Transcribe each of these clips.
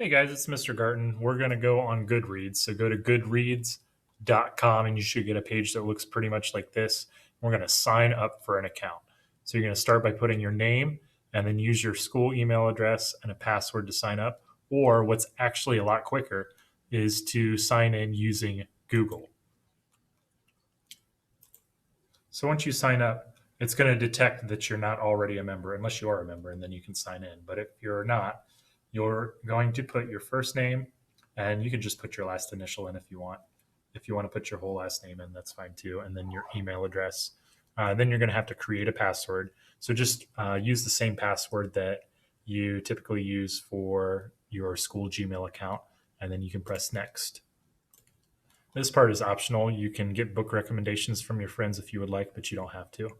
Hey guys, it's Mr. Garten. We're going to go on Goodreads. So go to goodreads.com and you should get a page that looks pretty much like this. We're going to sign up for an account. So you're going to start by putting your name and then use your school email address and a password to sign up. Or what's actually a lot quicker is to sign in using Google. So once you sign up, it's going to detect that you're not already a member, unless you are a member, and then you can sign in. But if you're not, you're going to put your first name, and you can just put your last initial in if you want. If you want to put your whole last name in, that's fine too, and then your email address. Then you're going to have to create a password. So just use the same password that you typically use for your school Gmail account, and then you can press next. This part is optional. You can get book recommendations from your friends if you would like, but you don't have to.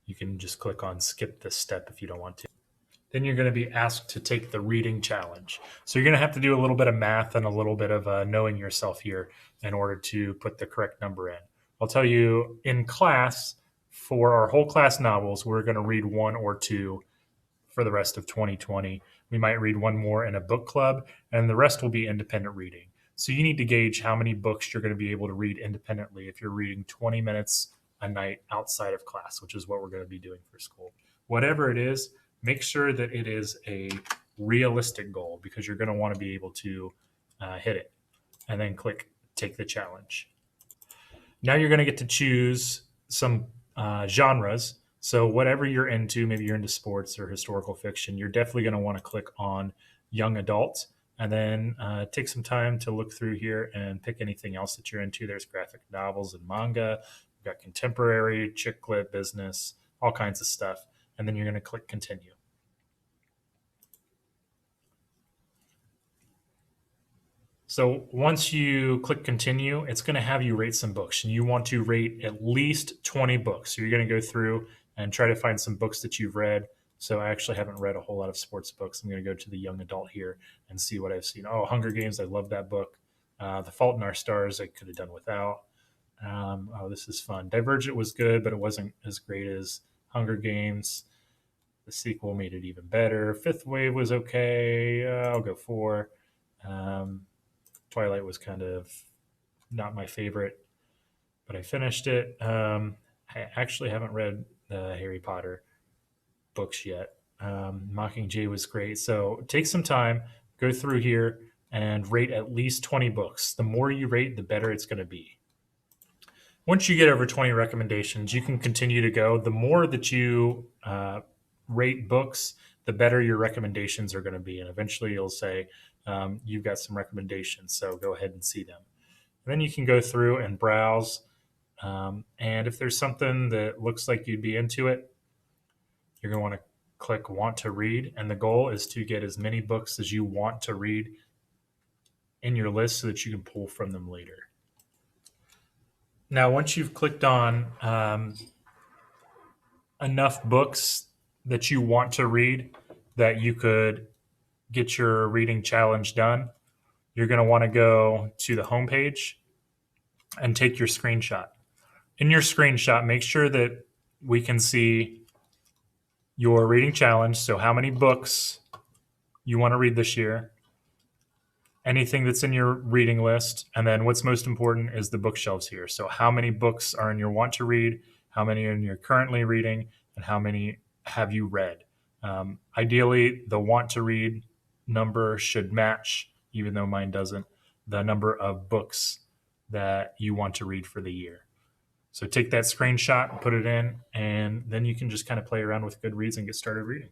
You can just click on skip this step if you don't want to. Then you're going to be asked to take the reading challenge. So you're going to have to do a little bit of math and a little bit of knowing yourself here in order to put the correct number in. I'll tell you in class, for our whole class novels, we're going to read one or two for the rest of 2020. We might read one more in a book club, and the rest will be independent reading. So you need to gauge how many books you're going to be able to read independently if you're reading 20 minutes a night outside of class, which is what we're going to be doing for school. Whatever it is, make sure that it is a realistic goal because you're going to want to be able to hit it. And then click take the challenge. Now you're going to get to choose some genres. So whatever you're into, maybe you're into sports or historical fiction, you're definitely going to want to click on young adult, and then take some time to look through here and pick anything else that you're into. There's graphic novels and manga. We've got contemporary, chick lit, business, all kinds of stuff. And then you're going to click continue. So once you click continue, it's going to have you rate some books, and you want to rate at least 20 books. So you're going to go through and try to find some books that you've read. So I actually haven't read a whole lot of sports books. I'm going to go to the young adult here and see what I've seen. Oh, Hunger Games, I love that book. The Fault in Our Stars, I could have done without. Oh, this is fun. Divergent was good, but it wasn't as great as Hunger Games. The sequel made it even better. Fifth Wave was okay. I'll go four. Um, Twilight was kind of not my favorite, but I finished it. I actually haven't read the Harry Potter books yet. Mockingjay was great. So take some time, go through here, and rate at least 20 books. The more you rate, the better it's going to be. Once you get over 20 recommendations, you can continue to go. The more that you rate books, the better your recommendations are going to be. And eventually you'll say, you've got some recommendations, so go ahead and see them. And then you can go through and browse. And if there's something that looks like you'd be into it, you're going to want to click want to read. And the goal is to get as many books as you want to read in your list so that you can pull from them later. Now, once you've clicked on enough books that you want to read that you could get your reading challenge done, you're going to want to go to the homepage and take your screenshot. In your screenshot, make sure that we can see your reading challenge. So, how many books you want to read this year, anything that's in your reading list, and then what's most important is the bookshelves here. So, how many books are in your want to read, how many are in your currently reading, and how many have you read? Ideally, the want to read number should match, even though mine doesn't, the number of books that you want to read for the year. So take that screenshot and put it in, and then you can just kind of play around with Goodreads and get started reading.